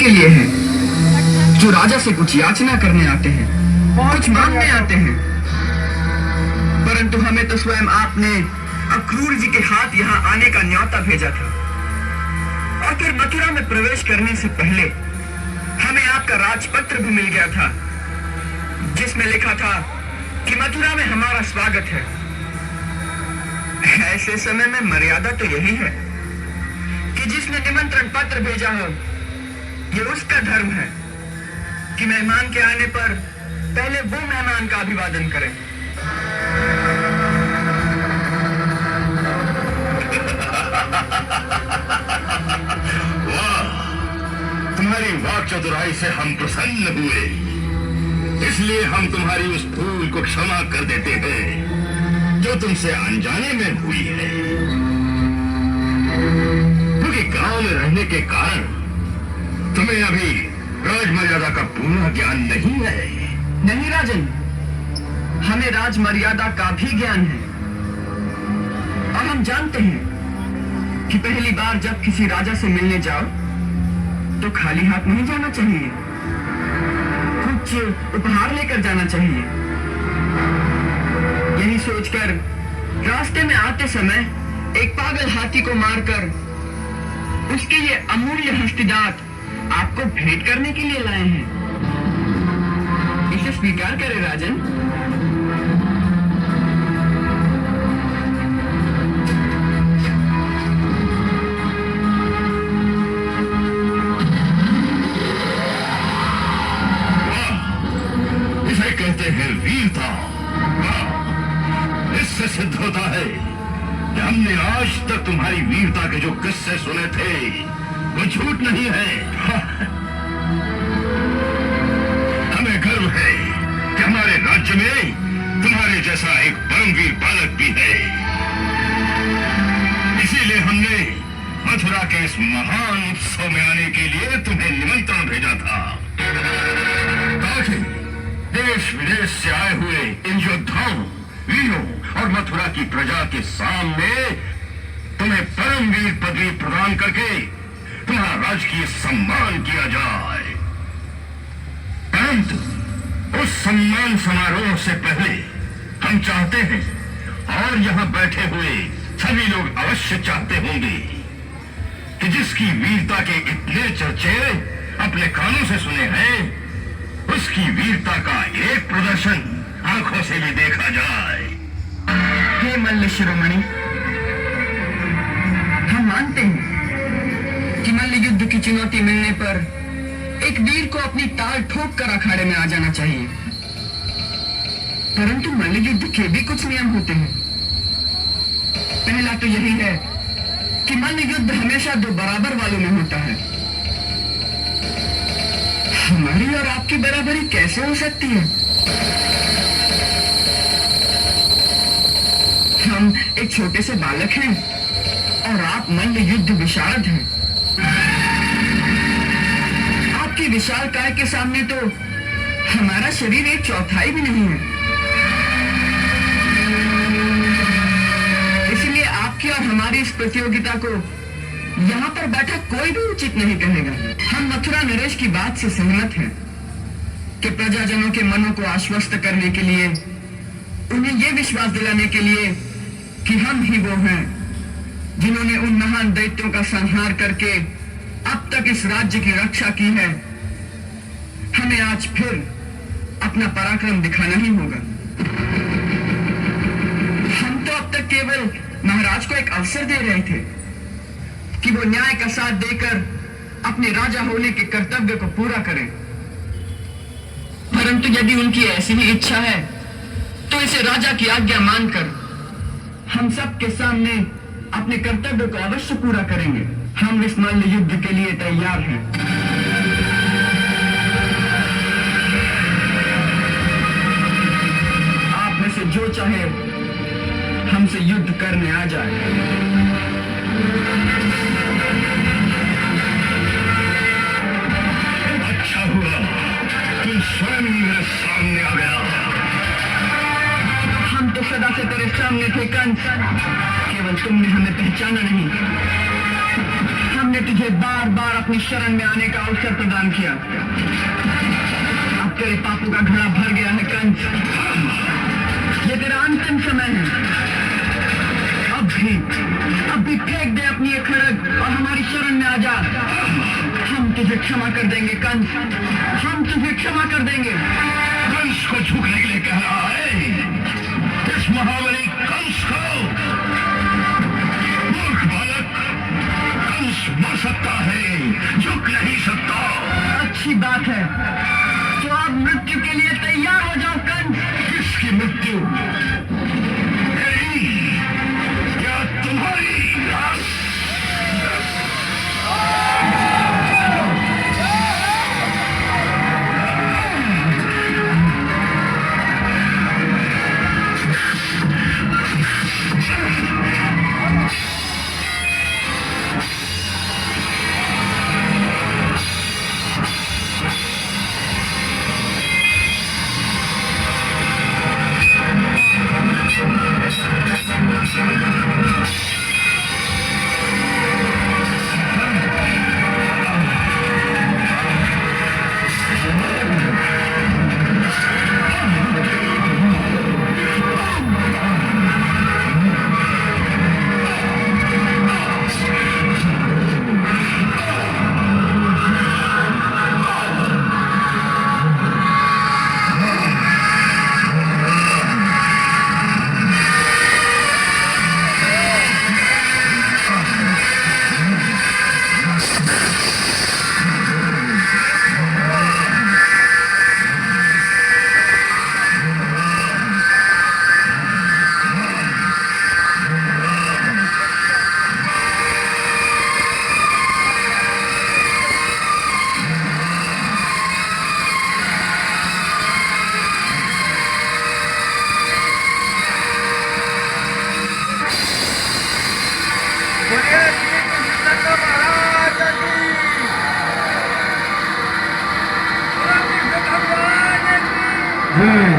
के लिए है जो राजा से कुछ याचना करने आते हैं, कुछ मांगने आते हैं। परंतु हमें तो स्वयं आपने अक्रूर जी के हाथ यहाँ आने का न्योता भेजा था, और फिर मथुरा में प्रवेश करने से पहले हमें आपका राजपत्र भी मिल गया था, जिसमें लिखा था कि मथुरा में हमारा स्वागत है। ऐसे समय में मर्यादा तो यही है कि जिसने निमंत्रण पत्र भेजा हो, ये उसका धर्म है कि मेहमान के आने पर पहले वो मेहमान का अभिवादन करें। वाह, तुम्हारी वाक चतुराई से हम प्रसन्न हुए, इसलिए हम तुम्हारी उस भूल को क्षमा कर देते हैं जो तुमसे अनजाने में हुई है। क्योंकि गांव में रहने के कारण तुम्हें अभी राजमर्यादा का पूर्ण ज्ञान नहीं है। नहीं राजन, हमें राजमर्यादा का भी ज्ञान है, और हम जानते हैं कि पहली बार जब किसी राजा से मिलने जाओ तो खाली हाथ नहीं जाना चाहिए, कुछ उपहार लेकर जाना चाहिए। यही सोचकर रास्ते में आते समय एक पागल हाथी को मारकर उसके ये अमूल्य हस्तिदात आपको भेंट करने के लिए लाए हैं। इसे स्वीकार करें राजन। इसे कहते हैं वीरता। इससे सिद्ध होता है कि हमने आज तक तुम्हारी वीरता के जो किस्से सुने थे वो झूठ नहीं है। हमें गर्व है कि हमारे राज्य में तुम्हारे जैसा एक परमवीर बालक भी है। इसीलिए हमने मथुरा के इस महान उत्सव में आने के लिए तुम्हें निमंत्रण भेजा था, ताकि देश विदेश से आए हुए इन योद्धाओं, वीरों और मथुरा की प्रजा के सामने तुम्हें परमवीर पदवी प्रदान करके तुम्हारा राजकीय सम्मान किया जाए। परंतु उस सम्मान समारोह से पहले हम चाहते हैं, और यहाँ बैठे हुए सभी लोग अवश्य चाहते होंगे, कि जिसकी वीरता के इतने चर्चे अपने कानों से सुने हैं, उसकी वीरता का एक प्रदर्शन आंखों से भी देखा जाए। हे मल्ल शिरोमणि, हम मानते हैं कि मल्ल युद्ध की चुनौती मिलने पर एक वीर को अपनी ताल ठोक कर अखाड़े में आ जाना चाहिए, परंतु मल्ल युद्ध के भी कुछ नियम होते हैं। पहला तो यही है कि मल्ल युद्ध हमेशा दो बराबर वालों में होता है। हमारी और आपकी बराबरी कैसे हो सकती है? हम एक छोटे से बालक हैं और आप मल्ल युद्ध विशारद हैं। आपकी विशाल काय के सामने तो हमारा शरीर एक चौथाई भी नहीं है। इसलिए आपकी और हमारी इस प्रतियोगिता को यहाँ पर बैठा कोई भी उचित नहीं कहेगा। हम मथुरा नरेश की बात से सहमत हैं कि प्रजाजनों के मनों को आश्वस्त करने के लिए, उन्हें यह विश्वास दिलाने के लिए कि हम ही वो हैं जिन्होंने उन महान दैत्यों का संहार करके अब तक इस राज्य की रक्षा की है, हमें आज फिर अपना पराक्रम दिखाना ही होगा। हम तो अब तक केवल महाराज को एक अवसर दे रहे थे कि वो न्याय का साथ देकर अपने राजा होने के कर्तव्य को पूरा करें, परंतु यदि उनकी ऐसी ही इच्छा है तो इसे राजा की आज्ञा मानकर हम सब के सामने अपने कर्तव्य को अवश्य पूरा करेंगे। हम इस मल्ल युद्ध के लिए तैयार हैं। आप में से जो चाहे हमसे युद्ध करने आ जाए। अच्छा हुआ तुम स्वयं मेरे सामने आ गया। हम तो सदा से तेरे सामने थे कंस, केवल तुमने हमें पहचाना नहीं। हमने तुझे बार बार अपनी शरण में आने का अवसर प्रदान किया। अब तेरे पापों का घड़ा भर गया है कंस। ये तेरा अंतिम समय है। अब भी फेंक दे अपनी ये खड़ग और हमारी शरण में आ जा। हम तुझे क्षमा कर देंगे कंस, हम तुझे क्षमा कर देंगे। कंस को झुकने के लिए कह रहा है? इस महाबली कंस को? मूर्ख बालक, कंस मर सकता है, झुक नहीं सकता। अच्छी बात है, तो आप मृत्यु के लिए तैयार हो जाओ कंस। किसकी मृत्यु? मेरी या तुम्हारी? Hmm.